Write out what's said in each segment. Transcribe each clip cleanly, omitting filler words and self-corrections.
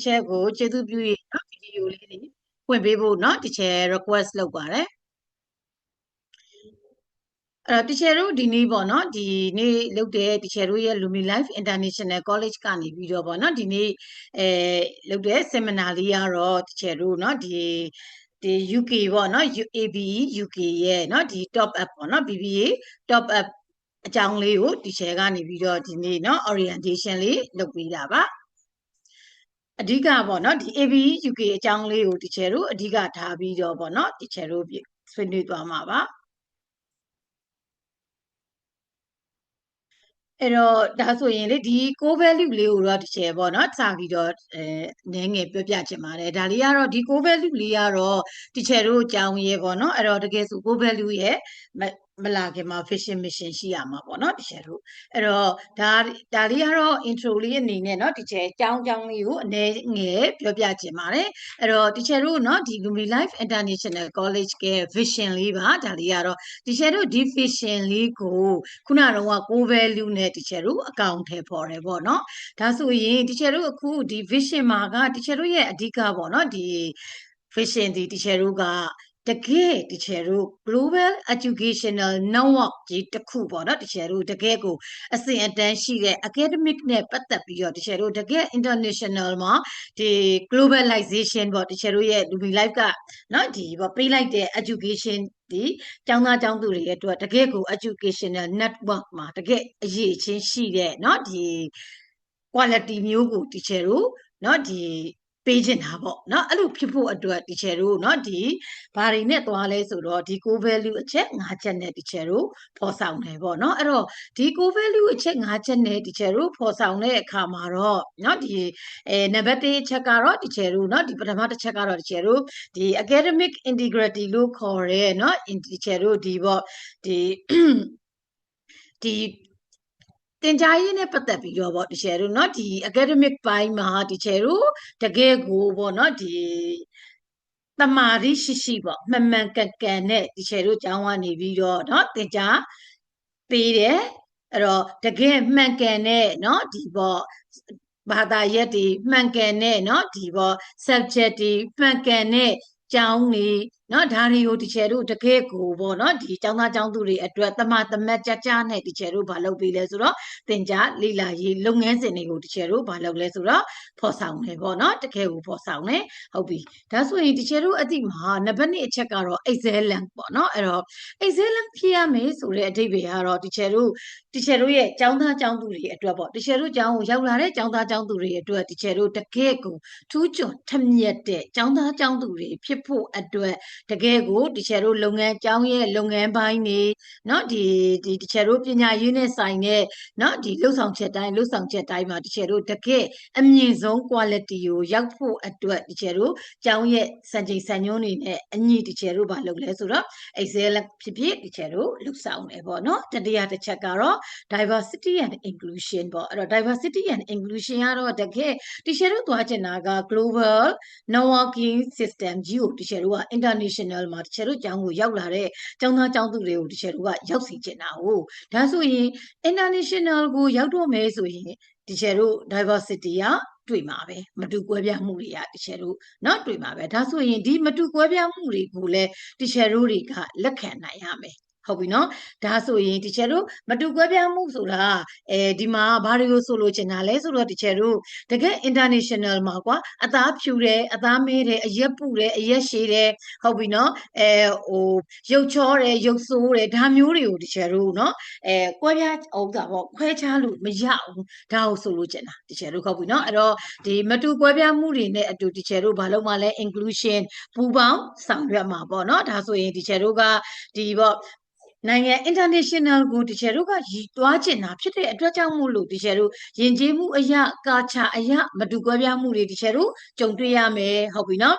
ချက်ကိုကျေးဇူးပြုရနော်ဗီဒီယိုလေးတွေဖွင့်ပေးဖို့နော်တချယ် request လုပ်ပါတယ်တချယ်တို့ဒီနေ့ပေါ့နော်ဒီနေ့လုပ်တဲ့တချယ်တို့ရဲ့ Lumi Life International College ကနေပြီးတော့ပေါ့နော်ဒီနေ့လုပ်တဲ့ seminar လေးကတော့တချယ်တို့နော်ဒီUK ပေါ့နော် ABE UK ရဲ့နော်ဒီ top up ပေါ့နော် BBA top up အကြောင်းလေးကိုတချယ်ကနေပြီးတော့ဒီနေ့နော် orientation လေးလုပ်ပေးတာပါအဓိကပေါ့နော်ဒီ ABE UK အကြောင်းလေးကိုတချယ်တို့အဓိကထားပြီးတော့ပေါ့နော်တချယ်တို့ဆွေးနွေးသွားမှာပါအဲ့တော့ဒါဆိုရင်လေဒီ core value လေးကိုတော့တချယ်ပေါ့နော်စပြီးတော့နည်းငယ်ပြောပြချင်ပါတယ်ဒါလေးကတော့ဒီ core value လေးကတော့တချယ်တို့အကြောင်းရေးပေါ့နော်အဲ့တော့တကယ်ဆို core value ရဲ့မလာခင်မှာ vision mission ရှိရမှာပေါ့နော်တချယ်တို့အဲ့တော့ဒါလေးကတော့ intro လေးအနေနဲ့เนาะတချယ်အကြောင်းလေးကိုအနည်းငယ်ပြောပြချင်ပါတယ်အဲ့တော့တချယ်တို့เนาะဒီ Lumi Life International College က vision လေးပါဒါလေးကတော့တချယ်တို့ဒီ vision လေးကိုခုနကတော့ core value နဲ့တချယ်တို့အကောင့်ထဲပေါ်တယ်ပေါ့เนาะဒါဆိုရင်တချယ်တို့အခုဒီ vision မှာကတချယ်တို့ရဲ့အဓိကပေါ့เนาะဒီ vision ဒီတချယ်တို့ကတကယ်တချယ်တို့ global educational network ကြီးတစ်ခုပေါ့နော်တချယ်တို့တကယ်ကိုအစဉ်အတန်းရှိတဲ့ academic နဲ့ပတ်သက်ပြီးတော့တချယ်တို့တကယ် international မှာဒီ globalization ပေါ့တချယ်တို့ရဲ့ Lumi Life ကနော်ဒီပေါ့ပေးလိုက်တဲ့ education ဒီကျောင်းသားကျောင်းသူတွေအတွက်တကယ်ကို educational network မှာတကယ်အရေးချင်းရှိတဲ့เนาะဒီ quality မျိုးကိုတချယ်တို့เนาะဒီပေးချင်တာပေါ့เนาะအဲ့လိုဖြစ်ဖို့အတွက်တချယ်တို့เนาะဒီဘာတွေနဲ့သွားလဲဆိုတော့ဒီ core value အချက်၅ချက်နဲ့တချယ်တို့ဖော်ဆောင်တယ်ပေါ့เนาะအဲ့တော့ဒီ core value အချက်၅ချက်နဲ့တချယ်တို့ဖော်ဆောင်တဲ့အခါမှာတော့เนาะဒီနံပါတ်1ချက်ကတော့တချယ်တို့เนาะဒီပထမတစ်ချက်ကတော့တချယ်တို့ဒီ academic integrity လို့ခေါ်ရဲเนาะတချယ်တို့ဒီပေါ့ဒီတင်ကြားရေးနဲ့ပတ်သက်ပြီးတော့ပေါ့တချယ်တို့เนาะဒီ academic ပိုင်းမှာတချယ်တို့တကယ်ကိုပေါ့เนาะဒီတမာရီရှိပေါ့မှန်မှန်ကန်ကန်နဲ့တချယ်တို့ကျောင်းကနေပြီးတော့เนาะတင်ကြားပေးတယ်အဲ့တော့တကယ်မှန်ကန်တဲ့เนาะဒီပေါ့ဘာသာရပ်တွေမှန်ကန်တဲ့เนาะဒီပေါ့ subject တွေမှန်ကန်တဲ့ကျောင်းတွေเนาะဒါတွေကိုတချယ်တို့တကယ်ကိုပေါ့เนาะဒီကျောင်းသားကျောင်းသူတွေအတွက်တမတ်ကြကြနဲ့တချယ်တို့မလုပ်ပေးလဲဆိုတော့သင်ကြားလေ့လာရေးလုပ်ငန်းစဉ်တွေကိုတချယ်တို့မလုပ်လဲဆိုတော့ဖော်ဆောင်တယ်ပေါ့เนาะတကယ်ကိုဖော်ဆောင်တယ်ဟုတ်ပြီဒါဆိုရင်တချယ်တို့အတိမှာနံပါတ်1အချက်ကတော့ excellent ပေါ့เนาะအဲ့တော့ excellent ဖြစ်ရမယ်ဆိုတဲ့အဓိပ္ပာယ်ကတော့တချယ်တို့ရဲ့ကျောင်းသားကျောင်းသူတွေအတွက်ပေါ့တချယ်တို့ကျောင်းကိုရောက်လာတဲ့ကျောင်းသားကျောင်းသူတွေအတွက်တချယ်တို့တကယ်ကိုထူးချွန်ထက်မြက်တဲ့ကျောင်းသားကျောင်းသူတွေဖြစ်ဖို့အတွက်တကယ်ကိုတချယ်တို့လုပ်ငန်းကျောင်းရဲ့လုပ်ငန်းပိုင်းတွေเนาะဒီတချယ်တို့ပညာရေးနဲ့ဆိုင်တဲ့เนาะဒီလှုပ်ဆောင်ချက်တိုင်းမှာတချယ်တို့တကယ်အမြင့်ဆုံး quality ကိုရောက်ဖို့အတွက်တချယ်တို့ကျောင်းရဲ့စံချိန်စံညွှန်းတွေနဲ့အညီတချယ်တို့မလုပ်လဲဆိုတော့ excellent ဖြစ်တချယ်တို့လှုပ်ဆောင်တယ်ပေါ့เนาะတတိယတစ်ချက်ကတော့ diversity and inclusion ပေါ့အဲ့တော့ diversity and inclusion ကတော့တကယ်တချယ်တို့သွားချင်တာက global networking system ကြီးကိုတချယ်တို့က international မှာတချယ်တို့ကျောင်းကိုရောက်လာတဲ့ကျောင်းသားကျောင်းသူတွေကိုတချယ်တို့ကရောက်စီချင်တာကိုဒါဆိုရင် international ကိုရောက်တော့မယ်ဆိုရင်တချယ်တို့ diversity ကတွေ့မှာပဲမတူကွဲပြားမှုတွေကတချယ်တို့เนาะတွေ့မှာပဲဒါဆိုရင်ဒီမတူကွဲပြားမှုတွေကိုလည်းတချယ်တို့တွေကလက်ခံနိုင်ရမယ်ဟုတ်ပြီနော်ဒါဆိုရင်တချယ်တို့မတူကွဲပြားမှုဆိုတာဒီမှာဘာတွေကိုဆိုလိုချင်တာလဲဆိုတော့တချယ်တို့တကယ် international မှာကွာအသားဖြူတယ်အသားမဲတယ်အရက်ပူတယ်အရက်ရှည်တယ်ဟုတ်ပြီနော်ရုပ်ချောတယ်ရုပ်ဆိုးတယ်ဒါမျိုးတွေကိုတချယ်တို့နော်ကွဲပြားဟုတ်တာပေါ့ခွဲခြားလို့မရဘူးဒါကိုဆိုလိုချင်တာတချယ်တို့ဟုတ်ပြီနော်အဲ့တော့ဒီမတူကွဲပြားမှုတွေနဲ့အတူတချယ်တို့ဘာလို့မှလဲ inclusion ပူပေါင်းဆောင်ရွက်မှာပေါ့နော်ဒါဆိုရင်တချယ်တို့ကဒီပေါ့နိုင်ငံ international ကိုတချယ်တို့ကရည်တွားချင်တာဖြစ်တဲ့အတွက်ကြောင့်မို့လို့တချယ်တို့ယဉ်ကျေးမှုအရာကာချာအရာမတူကွဲပြားမှုတွေတချယ်တို့ကြုံတွေ့ရမယ်ဟုတ်ပြီနော်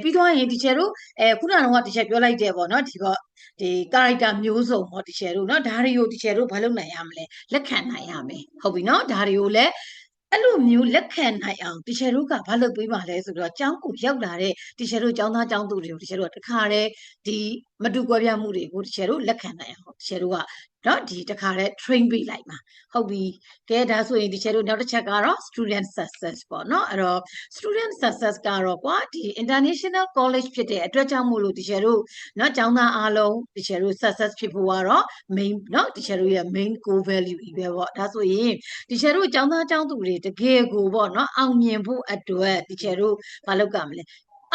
ပြီးတော့ရင်တချယ်တို့ခုနကတော့တချယ်ပြောလိုက်တယ်ပေါ့နော်ဒီပေါ့ဒီ character မျိုးစုံပေါ့တချယ်တို့เนาะဒါတွေကိုတချယ်တို့ဘာလုပ်နိုင်ရမလဲလက်ခံနိုင်ရမယ်ဟုတ်ပြီเนาะဒါတွေကိုလည်းအဲ့လိုမျိုးလက်ခံနိုင်အောင်တချယ်တို့ကဘာလုပ်ပေးပါလဲဆိုတော့ကျောင်းကိုရောက်လာတဲ့တချယ်တို့ကျောင်းသားကျောင်းသူတွေကိုတချယ်တို့တခါတည်းဒီမတူကွဲပြားမှုတွေကိုတချယ်တို့လက်ခံနိုင်အောင်တချယ်တို့က နော်ဒီတခါတည်း train ပေးလိုက်မှာဟုတ်ပြီကဲဒါဆိုရင်ဒီချက်တို့နောက်တစ်ချက်ကတော့ student success ပေါ့နော်အဲ့တော့ student success ကတော့ကွာဒီ international college ဖြစ်တဲ့အတွက်ကြောင့်မို့လို့ဒီချက်တို့နော်ကျောင်းသားအားလုံးဒီချက်တို့ success ဖြစ်ဖို့ကတော့ main နော်ဒီချက်တို့ရဲ့ main core value ကြီးပဲပေါ့ဒါဆိုရင်ဒီချက်တို့ကျောင်းသားကျောင်းသူတွေတကယ်ကိုပေါ့နော်အောင်မြင်ဖို့အတွက်ဒီချက်တို့မလုပ်ကြမလဲ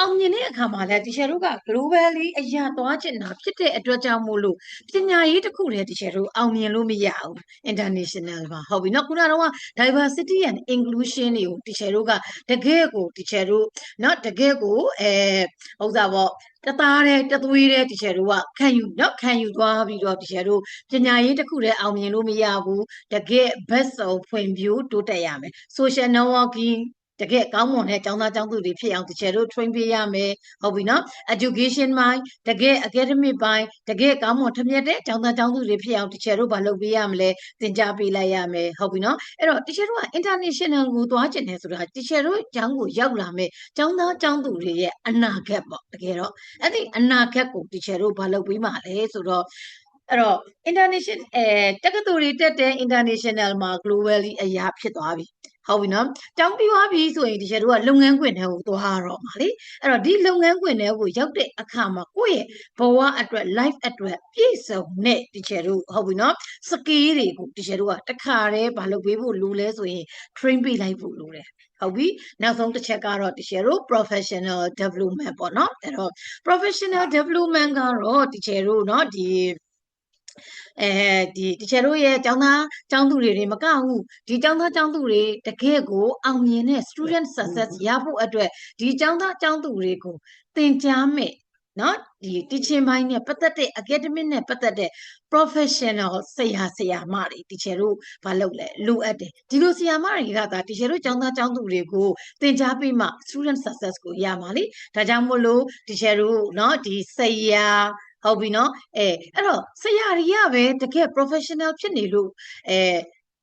အောင်မြင်တဲ့အခါမှာလည်းတီချာတို့က globally အရာသွားချင်တာဖြစ်တဲ့အတွက်ကြောင့်မို့လို့ပညာရေးတစ်ခုတည်းတီချာတို့အောင်မြင်လို့မရဘူး international မှာဟုတ်ပြီနော်ခုနကတော့ diversity and inclusion တွေကိုတီချာတို့ကတကယ်ကိုတီချာတို့နော်တကယ်ကိုဥစားပေါ့တသားတဲ့တသွေးတဲ့တီချာတို့ကခံယူသွားပြီးတော့တီချာတို့ပညာရေးတစ်ခုတည်းအောင်မြင်လို့မရဘူးတကယ် best ဆုံးဖွင့်ပြိုးတိုးတက်ရမယ် social networking တကယ်ကောင်းမွန်တဲ့ကျောင်းသားကျောင်းသူတွေဖြစ်အောင်တကယ်တို့ train ပေးရမယ်ဟုတ်ပြီနော် education ပိုင်းတကယ် academic ပိုင်းတကယ်ကောင်းမွန်ထမြက်တဲ့ကျောင်းသားကျောင်းသူတွေဖြစ်အောင်တကယ်တို့ဘာလုပ်ပေးရမလဲသင်ကြားပေးလိုက်ရမယ်ဟုတ်ပြီနော်အဲ့တော့တကယ်တို့က international ကိုသွားကျင်တယ်ဆိုတာတကယ်တို့ကျောင်းကိုရောက်လာမယ်ကျောင်းသားကျောင်းသူတွေရဲ့အနာဂတ်ပေါ့တကယ်တော့အဲ့ဒီအနာဂတ်ကိုတကယ်တို့ဘာလုပ်ပေးမှာလဲဆိုတော့အဲ့တော့ international တက္ကသိုလ်တွေတက်တဲ့ international မှာ globally အရာဖြစ်သွားပြီဟုတ်ပြီနော်တောင်းပြီးသွားပြီဆိုရင်ဒီချက်တို့ကလုပ်ငန်းခွင်ထဲကိုသွားတော့မှာလေအဲ့တော့ဒီလုပ်ငန်းခွင်ထဲကိုရောက်တဲ့အခါမှာကိုယ့်ရဲ့ဘဝအတွက် life အတွက်ပြည့်စုံတဲ့ဒီချက်တို့ဟုတ်ပြီနော် skill တွေကိုဒီချက်တို့ကတခါတည်းမလုပ်ပေးဖို့လိုလဲဆိုရင် train ပေးလိုက်ဖို့လိုတယ်ဟုတ်ပြီနောက်ဆုံးတစ်ချက်ကတော့တကယ်လို့ professional development ပေါ့နော်အဲ့တော့ professional development ကတော့တကယ်လို့เนาะဒီတကယ်လို့ရဲ့ကျောင်းသားကျောင်းသူတွေမကဘူးဒီကျောင်းသားကျောင်းသူတွေတကယ်ကိုအောင်မြင်တဲ့ student success ရဖို့အတွက်ဒီကျောင်းသားကျောင်းသူတွေကိုသင်ကြားမယ်နော်ဒီ teaching ဘိုင်းနဲ့ပတ်သက်တဲ့ academic နဲ့ပတ်သက်တဲ့ professional ဆရာမတွေတီချာတို့မလုပ်လဲလိုအပ်တယ်ဒီလိုဆရာမတွေကသာတီချာတို့ကျောင်းသားကျောင်းသူတွေကိုသင်ကြားပေးမှ student success ကိုရမှာလေဒါကြောင့်မို့လို့တီချာတို့เนาะဒီဆရာဟုတ်ပြီနော်အဲ့တော့ဆရာတွေကပဲတကယ် professional ဖြစ်နေလို့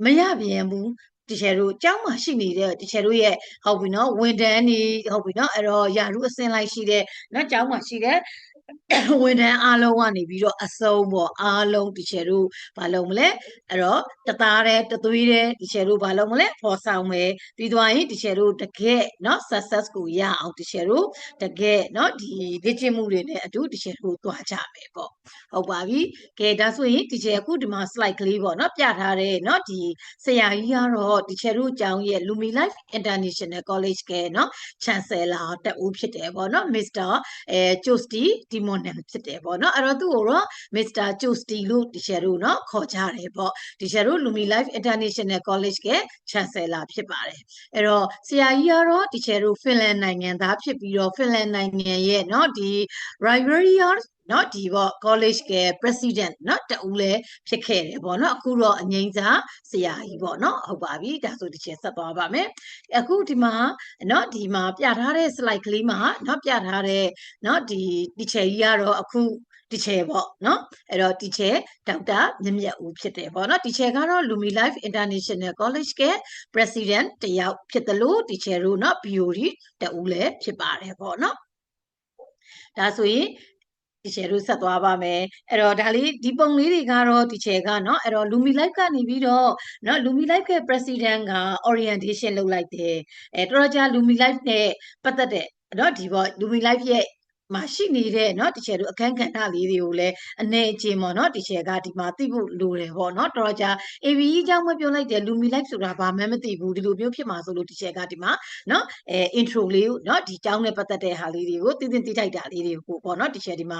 မရပြန်ဘူးတီချာတို့ကျောင်းမှာရှိနေတဲ့တီချာတို့ရဲ့ဟုတ်ပြီနော်ဝန်ထမ်းတွေဟုတ်ပြီနော်အဲ့တော့ယာရုအစင်းလိုက်ရှိတဲ့နော်ကျောင်းမှာရှိတဲ့ဝန်ထမ်းအားလုံးကနေပြီးတော့အစုံပေါ့အားလုံးတီချာတို့ဘာလုပ်မလဲအဲ့တော့တသားတဲ့တသွေးတဲ့တီချာတို့ဘာလုပ်မလဲဖော်ဆောင်မယ်ပြီးသွားရင်တီချာတို့တကယ်เนาะ success ကိုရအောင်တီချာတို့တကယ်เนาะဒီလေ့ကျင့်မှုတွေနဲ့အတူတီချာတို့သွားကြမယ်ပေါ့ဟုတ်ပါပြီကဲဒါဆိုရင်တီချာအခုဒီမှာ slide ကလေးပေါ့เนาะပြထားတဲ့เนาะဒီဆရာကြီးကတော့တီချာတို့ကျောင်းရဲ့ Lumi Life International College ကเนาะ Chancellor တက်ဦးဖြစ်တယ်ပေါ့เนาะ Mr. Chosti Timonen ဖြစ်တယ်ပေါ့เนาะအဲ့တော့သူ့ကိုတော့ Mr. Chosti လို့တီချာတို့เนาะခေါ်ကြတယ်ပေါ့တီချာတို့ Lumi Life International College က Chancellor ဖြစ်ပါတယ်အဲ့တော့ဆရာကြီးကတော့တီချာတို့ Finland နိုင်ငံသားဖြစ်ပြီးတော့ Finland နိုင်ငံရဲ့เนาะဒီ Riberiaเนาะဒီပေါ့ college က president เนาะတဦးလည်းဖြစ်ခဲ့တယ်ပေါ့เนาะအခုတော့အငိမ့်စာဆရာကြီးပေါ့เนาะဟုတ်ပါပြီဒါဆိုဒီချက်ဆက်သွားပါမယ်အခုဒီမှာเนาะဒီမှာပြထားတဲ့ slide ကလေးမှာเนาะပြထားတဲ့เนาะဒီတီချာကြီးကတော့အခုတီချာပေါ့เนาะအဲ့တော့တီချာဒေါက်တာမြတ်မြတ်ဦးဖြစ်တယ်ပေါ့เนาะတီချာကတော့ Lumi Life International College က president တယောက်ဖြစ်တယ်လို့တီချာတို့เนาะ BOD တဦးလည်းဖြစ်ပါတယ်ပေါ့เนาะဒါဆိုရင်တီချာတို့ဆက်သွားပါမယ်အဲ့တော့ဒါလေးဒီပုံလေးတွေကတော့တီချာကเนาะအဲ့တော့ Lumi Life ကနေပြီးတော့เนาะ Lumi Life ရဲ့ president က orientation လုပ်လိုက်တယ်တော်တော်ကြာ Lumi Life နဲ့ပတ်သက်တဲ့เนาะဒီပေါ့ Lumi Life ရဲ့မှာရှိနေတဲ့เนาะတီချာတို့အခန်းကဏ္ဍလေးတွေကိုလည်းအနေအချင်းပေါ့เนาะတီချာကဒီမှာသိဖို့လိုတယ်ပေါ့เนาะတော်တော်ကြာ ABE အကြောင်းမပြောလိုက်တယ် Lumi Life ဆိုတာဘာမှမသိဘူးဒီလိုမျိုးဖြစ်မှာဆိုလို့တီချာကဒီမှာเนาะintro လေးကိုเนาะဒီအကြောင်းနဲ့ပတ်သက်တဲ့ဟာလေးတွေကိုသိသိထိုက်တာလေးတွေကိုပေါ့เนาะတီချာဒီမှာ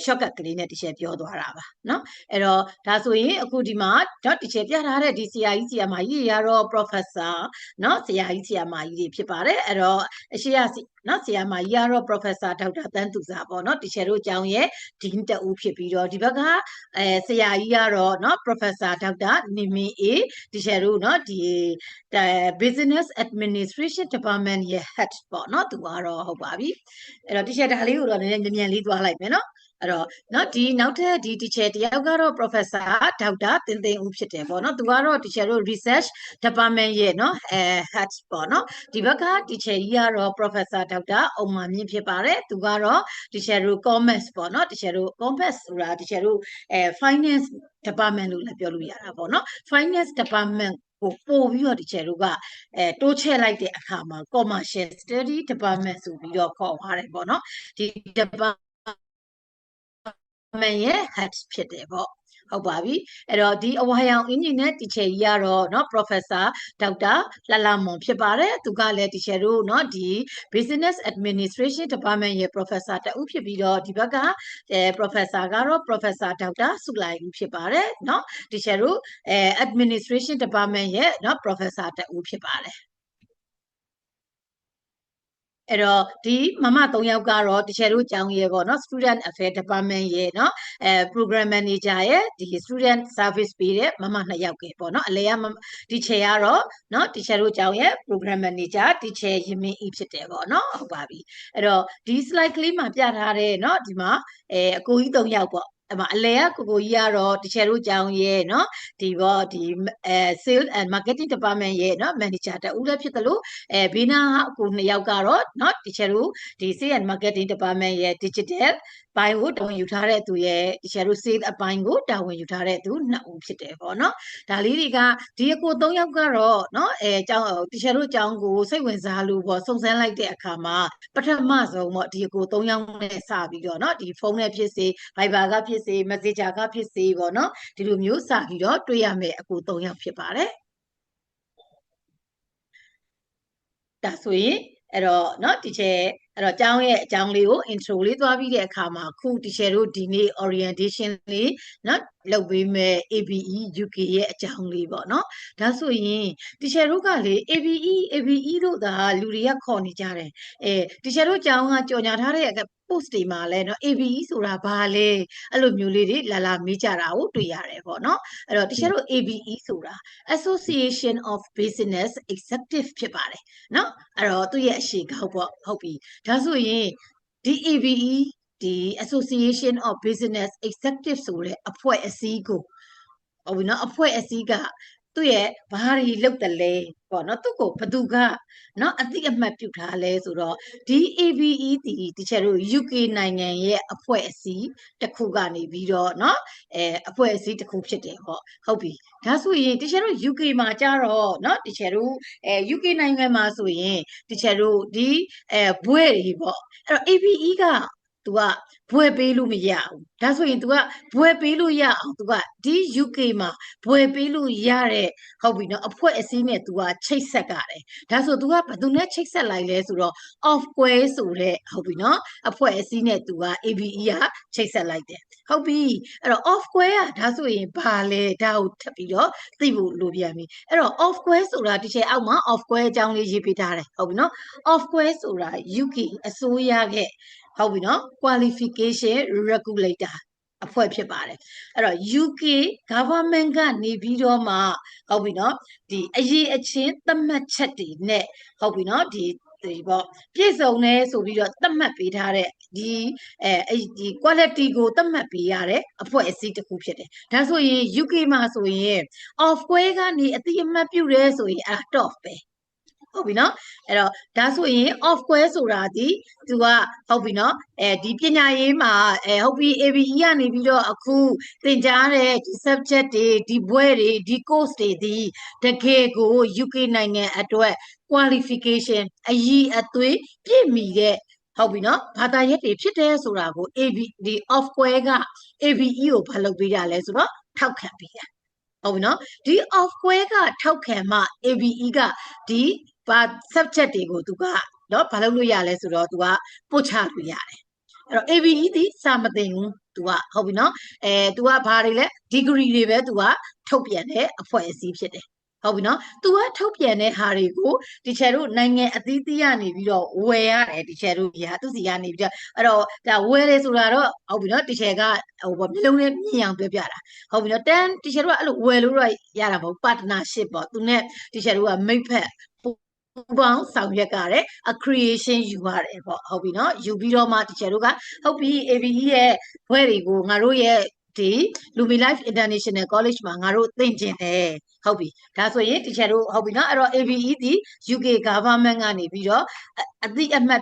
shortcut ကလေးနဲ့တီချာပြောသွားတာပါเนาะအဲ့တော့ဒါဆိုရင်အခုဒီမှာเนาะတီချာပြထားတဲ့ဒီဆရာကြီးဆရာမကြီးတွေကတော့ professor เนาะဆရာကြီးဆရာမကြီးတွေဖြစ်ပါတယ်အဲ့တော့အရှိရเนาะဆရာမကြီးကတော့ professor ဒေါက်တာတန်းသူစာပေါ့เนาะတီချာတို့အကြောင်းရဲ့ dean တဦးဖြစ်ပြီးတော့ဒီဘက်ကဆရာကြီးကတော့เนาะ professor ဒေါက်တာနေမင်းအေးတီချာတို့เนาะဒီ business administration department ရဲ့ head ပေါ့เนาะသူကတော့ဟုတ်ပါပြီအဲ့တော့တီချာဒါလေးကိုတော့နည်းနည်းမြန်မြန်လေးသွားလိုက်မယ်เนาะ အဲ့တော့နော်ဒီနောက်ထပ်ဒီ teacher တယောက်ကတော့ professor ဒေါက်တာတင်သိန်းဦးဖြစ်တယ်ပေါ့နော်သူကတော့ teacher တို့ research department ရဲ့နော်head ပေါ့နော်ဒီဘက်က teacher ကြီးကတော့ professor ဒေါက်တာအောင်မာမြင့်ဖြစ်ပါတယ်သူကတော့ teacher တို့ commerce ပေါ့နော် teacher တို့ commerce ဆိုတာ teacher တို့finance department လို့လည်းပြောလို့ရတာပေါ့နော် finance department ကိုပို့ပြီးတော့ teacher တို့ကတိုးချဲ့လိုက်တဲ့အခါမှာ commercial study department ဆိုပြီးတော့ခေါ်ထားတယ်ပေါ့နော်ဒီ department ရဲ့ head ဖြစ်တယ်ပေါ့ဟုတ်ပါပြီအဲ့တော့ဒီအဝါရောင်အင်ဂျင်နဲ့ teacher ကြီးကတော့เนาะ professor ဒေါက်တာလှလှမွန်ဖြစ်ပါတယ်သူကလည်း teacher တို့เนาะဒီ business administration department ရဲ့ professor တဦးဖြစ်ပြီးတော့ဒီဘက်ကprofessor ကတော့ professor ဒေါက်တာစုလိုက်ဦးဖြစ်ပါတယ်เนาะ teacher တို့administration department ရဲ့เนาะ professor တဦးဖြစ်ပါတယ်အဲ့တော့ဒီမမ3ယောက်ကတော့တချယ်တို့ကျောင်းရဲ့ပေါ့နော် student affairs department ရဲ့เนาะprogram manager ရဲ့ဒီ student service ပေးတဲ့မမ2ယောက်ကပေါ့နော်အလဲကဒီချယ်ကတော့เนาะတချယ်တို့ကျောင်းရဲ့ program manager ဒီချယ်ရင်မင်းဤဖြစ်တယ်ပေါ့နော်ဟုတ်ပါပြီအဲ့တော့ဒီ slide ကလေးမှာပြထားတဲ့เนาะဒီမှာအကိုကြီး3ယောက်ပေါ့အဲ့မှာအလဲကကိုကြီးကတော့တချယ်တို့ကျောင်းရဲ့เนาะဒီပေါ့ဒီsales and marketing department ရဲ့เนาะ manager တဦးလည်းဖြစ်တယ်လို့ဘေးနာအကို2ယောက်ကတော့เนาะတချယ်တို့ဒီ sales and marketing department ရဲ့ digital ဘိုင်းကိုတာဝန်ယူထားတဲ့သူရဲ့တချယ်တို့ sales အပိုင်းကိုတာဝန်ယူထားတဲ့သူ2ဦးဖြစ်တယ်ပေါ့เนาะဒါလေးတွေကဒီအကို3ယောက်ကတော့เนาะကျောင်းတချယ်တို့ကျောင်းကိုစိတ်ဝင်စားလို့ပေါ့စုံစမ်းလိုက်တဲ့အခါမှာပထမဆုံးပေါ့ဒီအကို3ယောက်နဲ့စပြီးတော့เนาะဒီဖုန်းနဲ့ဖြစ်စေ Viber ကဖြစ်စေ Messenger ကဖြစ်စေပေါ့เนาะဒီလိုမျိုးစပြီးတော့တွေ့ရမယ်အကို3ယောက်ဖြစ်ပါတယ်ဒါဆိုရင်အဲ့တော့เนาะ teacher အဲ့တော့ကျောင်းရဲ့အကြောင်းလေးကို intro လေးသွားပြီးတဲ့အခါမှာခု teacher တို့ဒီနေ့ orientation လေးเนาะလုပ်ပေးမယ် ABE UK ရဲ့အကြောင်းလေးပေါ့เนาะဒါဆိုရင် teacher တို့ကလေ ABE တို့သာလူတွေကခေါ်နေကြတယ်teacher တို့ကျောင်းကကြော်ညာထားတဲ့ post တွေမှာလဲเนาะ ABE ဆိုတာဘာလဲအဲ့လိုမျိုးလေးတွေလာမေးကြတာကိုတွေ့ရတယ်ပေါ့เนาะအဲ့တော့ teacher တို့ ABE ဆိုတာ Association of Business Executive ဖြစ်ပါတယ်เนาะအဲ့တော့သူ့ရဲ့အရှိကောက်ပေါ့ဟုတ်ပြီဒါဆိုရင်ဒီ ABE ဒီ Association of Business Executive ဆိုတဲ့အဖွဲ့အစည်းကိုဟုတ်ပြီနော်အဖွဲ့အစည်းကသူ့ရဲ့ဘာတွေလုပ်တယ်လဲပေါ့နော်သူ့ကိုဘသူကနော်အသိအမှတ်ပြုထားလဲဆိုတော့ဒီ ABE ဒီချက်တို့ UK နိုင်ငံရဲ့အဖွဲ့အစည်းတစ်ခုကနေပြီးတော့နော်အဖွဲ့အစည်းတစ်ခုဖြစ်တယ်ပေါ့ဟုတ်ပြီဒါဆိုရင်တချက်တို့ UK မှာကြတော့နော်တချက်တို့ UK နိုင်ငံမှာဆိုရင်တချက်တို့ဒီဘွဲတွေပေါ့အဲ့တော့ ABE ကतू ကဘွယ်ပေးလို့မရဘူးဒါဆိုရင် तू ကဘွယ်ပေးလို့ရအောင် तू ကဒီ UK မှာဘွယ်ပေးလို့ရတဲ့ဟုတ်ပြီနော်အဖွဲ့အစည်းနဲ့ तू ကချိတ်ဆက်ရတယ်ဒါဆို तू ကဘယ်သူနဲ့ချိတ်ဆက်လိုက်လဲဆိုတော့ off quay ဆိုတဲ့ဟုတ်ပြီနော်အဖွဲ့အစည်းနဲ့ तू က ABE ကချိတ်ဆက်လိုက်တယ်ဟုတ်ပြီအဲ့တော့ off quay ကဒါဆိုရင်ဘာလဲဒါကိုထပ်ပြီးတော့သိဖို့လိုပြန်ပြီအဲ့တော့ off quay ဆိုတာဒီချက်အောက်မှာ off quay အကြောင်းလေးရေးပေးထားတယ်ဟုတ်ပြီနော် off quay ဆိုတာ UK အစိုးရရဲ့ဟုတ်ပြီနော် qualification regulator အဖွဲ့ဖြစ်ပါတယ်အဲ့တော့ UK government ကနေပြီးတော့မှဟုတ်ပြီနော်ဒီအရေးအချင်းသတ်မှတ်ချက်တွေနဲ့ဟုတ်ပြီနော်ဒီပေါ့ပြည့်စုံနေဆိုပြီးတော့သတ်မှတ်ပေးထားတဲ့ဒီဒီ quality ကိုသတ်မှတ်ပေးရတဲ့အဖွဲ့အစည်းတစ်ခုဖြစ်တယ်ဒါဆိုရင် UK မှာဆိုရင် off quay ကနေအတိအမှတ်ပြုရဲဆိုရင်အဲ့ top ပဲဟုတ်ပြီနော်အဲ့တော့ဒါဆိုရင် off quay ဆိုတာဒီသူကဟုတ်ပြီနော်ဒီပညာရေးမှာဟုတ်ပြီ ABE ကနေပြီးတော့အခုသင်ကြားတဲ့ဒီ subject တွေဒီဘွဲတွေဒီ course တွေဒီတကယ်ကို UK နိုင်ငံအတွက် qualification အရေးအသွေးပြည့်မီတဲ့ဟုတ်ပြီနော်ဘာသာရပ်တွေဖြစ်တယ်ဆိုတာကို ABE ဒီ off quay က ABE ကိုဘာလုပ်ပေးရလဲဆိုတော့ထောက်ခံပေးတာဟုတ်ပြီနော်ဒီ off quay ကထောက်ခံမှ ABE ကဒီဘာ subject တွေကိုသူကနော်ဘာလုပ်လို့ရလဲဆိုတော့သူကပို့ချလို့ရတယ်အဲ့တော့ ABE ဒီစာမသိဘူးသူကဟုတ်ပြီနော်သူကဘာတွေလဲ degree တွေပဲသူကထုတ်ပြန်တဲ့အဖွဲ့အစည်းဖြစ်တယ်ဟုတ်ပြီနော်သူကထုတ်ပြန်တဲ့ဟာတွေကိုဒီချယ်တို့နိုင်ငံအသီးသီးကနေပြီးတော့ဝယ်ရတယ်ဒီချယ်တို့ဒီဟာသူစီကနေပြီးတော့အဲ့တော့ဒါဝယ်တယ်ဆိုတာတော့ဟုတ်ပြီနော်ဒီချယ်ကဟိုမျိုးလုံးနဲ့မြင်အောင်ပြောပြတာဟုတ်ပြီနော်တန်းဒီချယ်တို့ကအဲ့လိုဝယ်လို့တော့ရတာမဟုတ် partnership ပေါ့သူနဲ့ဒီချယ်တို့ကမိတ်ဖက် ပေါင်းဆောင်ရွက်ကတဲ့ creation ယူရတယ်ပေါ့ဟုတ်ပြီနော်ယူပြီးတော့မှတချို့တို့ကဟုတ်ပြီ ABE ရဲ့ဘွဲတွေကိုငါတို့ရဲ့ဒီ Lumi Life International College မှာငါတို့သင်ကျင်တယ်ဟုတ်ပြီဒါဆိုရင်တချို့တို့ဟုတ်ပြီနော်အဲ့တော့ ABE ဒီ UK government ကနေပြီးတော့အသိအမှတ်